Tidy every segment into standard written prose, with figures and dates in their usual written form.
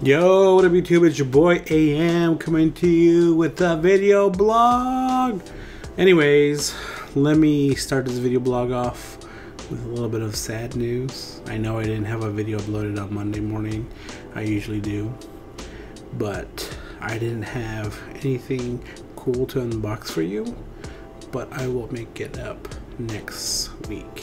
Yo, what up YouTube? It's your boy AM coming to you with a video blog. Anyways, let me start this video blog off with a little bit of sad news. I know I didn't have a video uploaded on Monday morning. I usually do. But I didn't have anything cool to unbox for you. But I will make it up next week,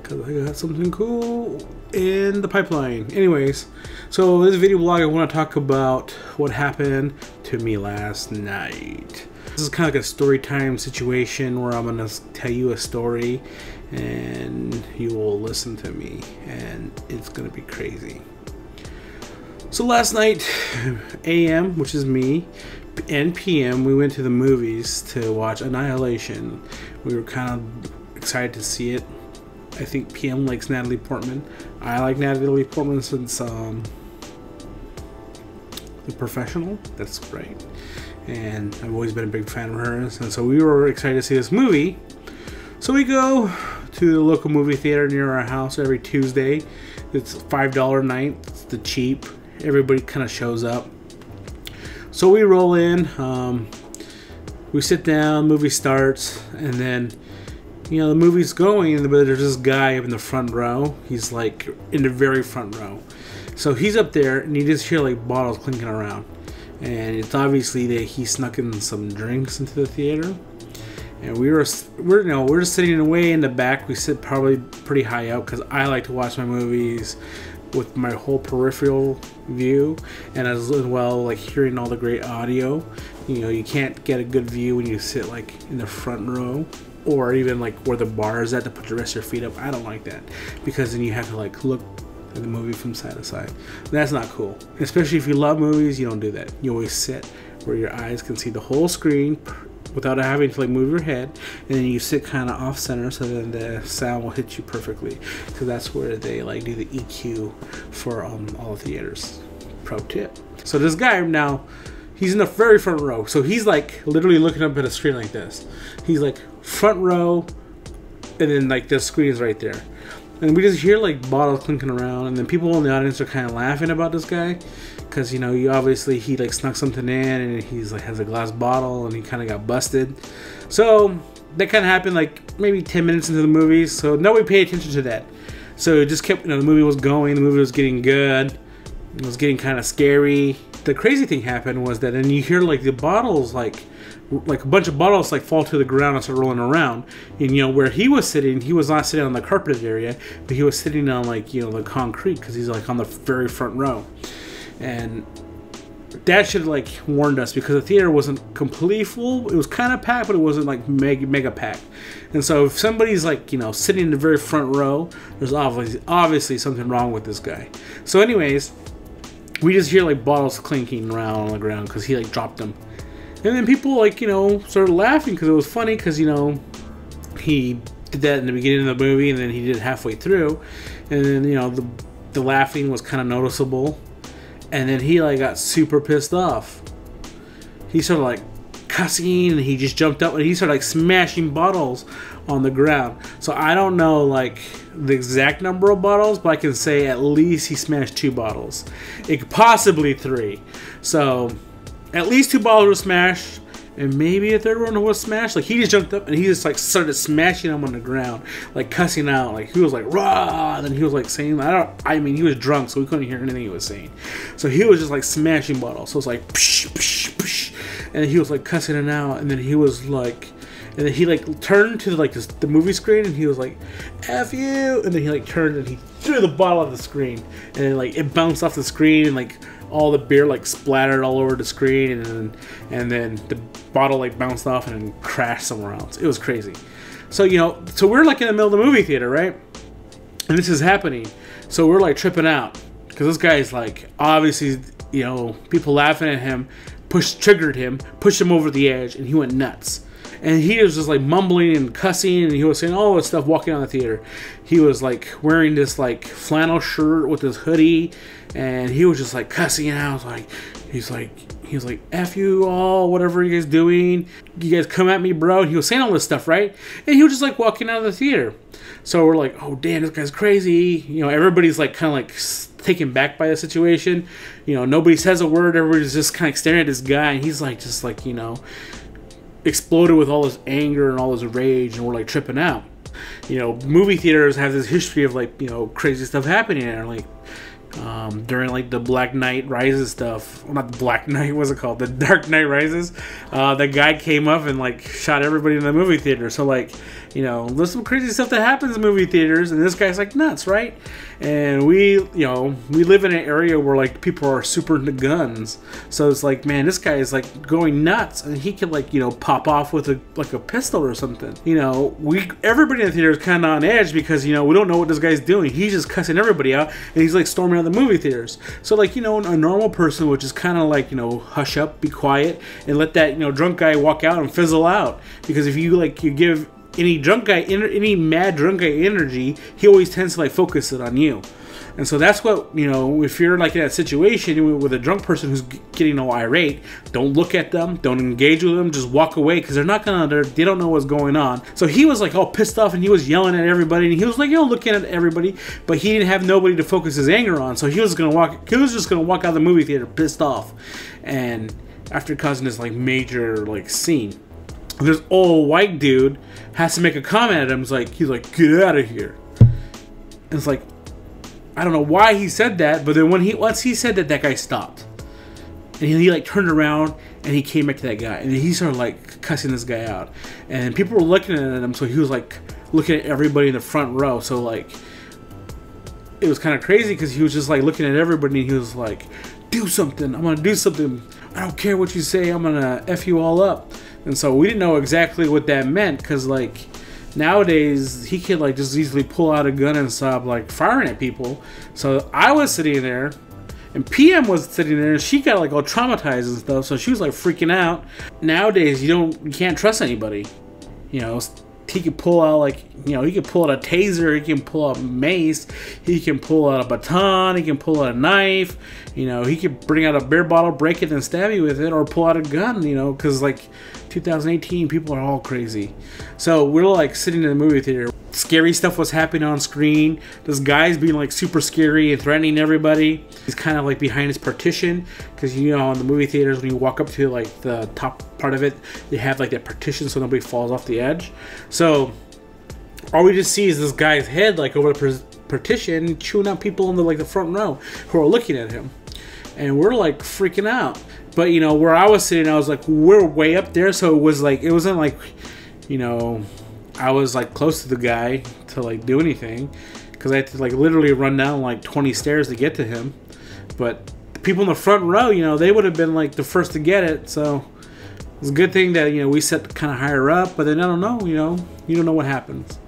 because I got something cool in the pipeline. Anyways, so this video blog I want to talk about what happened to me last night. This is kind of like a story time situation where I'm going to tell you a story and you will listen to me, and it's going to be crazy. So last night, AM, which is me, and PM, we went to the movies to watch Annihilation. We were kind of excited to see it. I think PM likes Natalie Portman. I like Natalie Portman since The Professional. That's right. And I've always been a big fan of hers. And so we were excited to see this movie. So we go to the local movie theater near our house every Tuesday. It's $5 night. It's the cheap. Everybody kind of shows up. So we roll in. We sit down. Movie starts. And then, you know, the movie's going, but there's this guy up in the front row. He's like in the very front row. So he's up there, and you just hear like bottles clinking around. And it's obviously that he snuck in some drinks into the theater. And we're just sitting way in the back. We sit probably pretty high up because I like to watch my movies with my whole peripheral view, and as well like hearing all the great audio. You know, you can't get a good view when you sit like in the front row, or even like where the bar is at to put the rest of your feet up. I don't like that, because then you have to like look at the movie from side to side. That's not cool. Especially if you love movies, you don't do that. You always sit where your eyes can see the whole screen without having to like move your head, and then you sit kind of off center so then the sound will hit you perfectly. So that's where they like do the EQ for all the theaters. Pro tip. So this guy now, he's in the very front row. So he's like literally looking up at a screen like this. He's like front row, and then like the screen is right there. And we just hear like bottles clinking around, and then people in the audience are kind of laughing about this guy, because you know, he like snuck something in, and he's like has a glass bottle, and he kind of got busted. So that kind of happened like maybe 10 minutes into the movie, so nobody paid attention to that. So it just kept, you know, the movie was going, the movie was getting good, it was getting kind of scary. The crazy thing happened was that then you hear like the bottles like a bunch of bottles like fall to the ground and start rolling around. And you know, where he was sitting, he was not sitting on the carpeted area, but he was sitting on like, you know, the concrete, because he's like on the very front row. And that should have like warned us, because the theater wasn't completely full. It was kind of packed, but it wasn't like mega packed. And so if somebody's like, you know, sitting in the very front row, there's obviously something wrong with this guy. So anyways, we just hear like bottles clinking around on the ground because he like dropped them. And then people like, you know, started laughing because it was funny, because, you know, he did that in the beginning of the movie, and then he did it halfway through. And then, you know, the laughing was kind of noticeable. And then he like got super pissed off. He started like cussing, and he just jumped up and he started like smashing bottles on the ground. So I don't know like the exact number of bottles, but I can say at least he smashed 2 bottles. It could possibly 3. So at least 2 bottles were smashed, and maybe a 3rd one was smashed. Like he just jumped up and he just like started smashing them on the ground, like cussing out. Like he was like rah, and then he was like saying, I mean he was drunk, so we couldn't hear anything he was saying. So he was just like smashing bottles. So it's like psh, psh, psh, and then he was like cussing it out, and then he was like, and then he like turned to like the movie screen, and he was like, F you, and then he like turned and he threw the bottle on the screen, and then like it bounced off the screen, and like all the beer like splattered all over the screen, and then the bottle like bounced off and then crashed somewhere else. It was crazy. So, you know, so we're like in the middle of the movie theater, right? And this is happening. So we're like tripping out, because this guy's like, obviously, you know, people laughing at him, triggered him, pushed him over the edge, and he went nuts. And he was just like mumbling and cussing, and he was saying all this stuff walking on the theater. He was like wearing this like flannel shirt with his hoodie, and he was just like cussing out. Like he was like F you all, whatever you guys doing, you guys come at me, bro. And he was saying all this stuff, right? And he was just like walking out of the theater. So we're like, oh damn, this guy's crazy. You know, everybody's like kind of like taken back by the situation. You know, nobody says a word. Everybody's just kind of staring at this guy, and he's like, just like, you know, exploded with all this anger and all this rage, and we're like tripping out. You know, movie theaters have this history of like, you know, crazy stuff happening there, like during like the Black Knight Rises stuff. Well, not the Black Knight, what's it called? The Dark Knight Rises. The guy came up and like shot everybody in the movie theater. So like, you know, there's some crazy stuff that happens in movie theaters, and this guy's like nuts, right? And we, you know, we live in an area where like people are super into guns, so it's like, man, this guy is like going nuts, and he could like, you know, pop off with a pistol or something. You know, everybody in the theater is kind of on edge because, you know, we don't know what this guy's doing. He's just cussing everybody out, and he's like storming out the movie theaters. So like, you know, a normal person would just kind of like, you know, hush up, be quiet, and let that, you know, drunk guy walk out and fizzle out. Because if you like, you give any drunk guy, any mad drunk guy energy, he always tends to like focus it on you. And so that's what, you know, if you're like in that situation with a drunk person who's getting all irate, don't look at them, don't engage with them, just walk away, because they're not gonna, they don't know what's going on. So he was like all pissed off, and he was yelling at everybody, and he was like, you know, looking at everybody, but he didn't have nobody to focus his anger on. So he was just gonna walk out of the movie theater pissed off, and after causing this like major like scene, this old white dude has to make a comment at him. He's like, get out of here. And it's like, I don't know why he said that, but then once he said that, that guy stopped. And he like turned around and he came back to that guy, and he started like cussing this guy out. And people were looking at him, so he was like looking at everybody in the front row. So like, it was kind of crazy because he was just like looking at everybody, and he was like, do something, I'm gonna do something. I don't care what you say, I'm gonna F you all up. And so we didn't know exactly what that meant, because like nowadays he could like just easily pull out a gun and stop like firing at people. So I was sitting there, and PM was sitting there, and she got like all traumatized and stuff, so she was like freaking out. Nowadays you can't trust anybody. You know, he could pull out like, you know, he can pull out a taser, he can pull out a mace, he can pull out a baton, he can pull out a knife, you know, he could bring out a beer bottle, break it and stab you with it, or pull out a gun, you know, because like 2018, people are all crazy. So we're like sitting in the movie theater, scary stuff was happening on screen. This guy's being like super scary and threatening everybody. He's kind of like behind his partition, because you know, in the movie theaters, when you walk up to like the top part of it, they have like that partition so nobody falls off the edge. So all we just see is this guy's head like over the partition, chewing out people in the like the front row who are looking at him, and we're like freaking out. But you know, where I was sitting, I was like, we're way up there, so it was like, it wasn't like, you know, I was like close to the guy to like do anything, because I had to like literally run down like 20 stairs to get to him. But the people in the front row, you know, they would have been like the first to get it. So it's a good thing that, you know, we sat kind of higher up, but then I don't know, you know, you don't know what happens.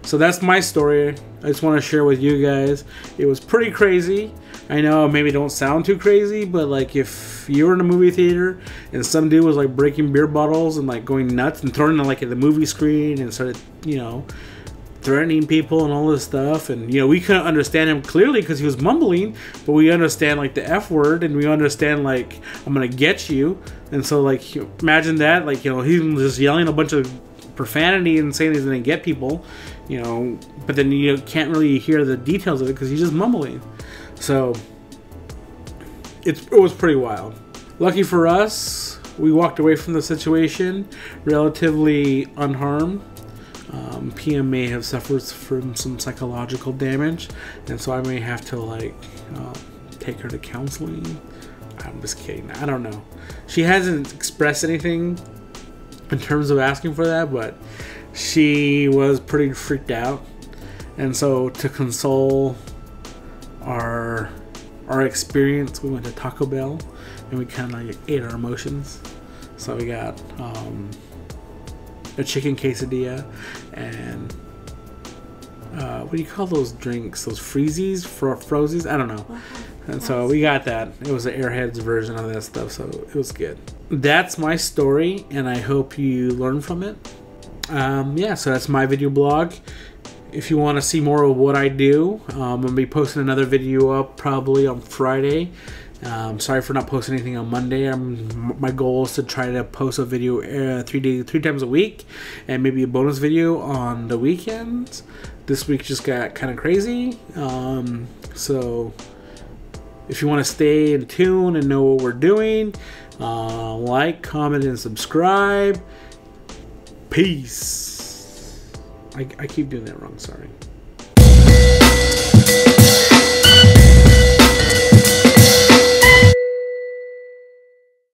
So that's my story. I just want to share with you guys. It was pretty crazy. I know maybe don't sound too crazy, but like if you were in a movie theater and some dude was like breaking beer bottles and like going nuts and throwing them like at the movie screen and started, you know, threatening people and all this stuff, and you know, we couldn't understand him clearly because he was mumbling, but we understand like the F word, and we understand like, I'm gonna get you. And so like, imagine that, like, you know, he's just yelling a bunch of profanity and saying he's gonna get people, you know, but then you can't really hear the details of it because he's just mumbling. So it was pretty wild. Lucky for us, we walked away from the situation relatively unharmed. PM may have suffered from some psychological damage, and so I may have to like take her to counseling. I'm just kidding, I don't know. She hasn't expressed anything in terms of asking for that, but she was pretty freaked out. And so to console our experience, we went to Taco Bell and we kind of like ate our emotions. So we got a chicken quesadilla and what do you call those drinks? Those freezies? Frozies? I don't know. And so we got that. It was the Airheads version of that stuff, so it was good. That's my story, and I hope you learn from it. Yeah, so that's my video blog. If you want to see more of what I do, I'm going to be posting another video up probably on Friday. Sorry for not posting anything on Monday. My goal is to try to post a video 3 times a week, and maybe a bonus video on the weekends. This week just got kind of crazy, so If you want to stay in tune and know what we're doing, like, comment, and subscribe. Peace. I keep doing that wrong, sorry.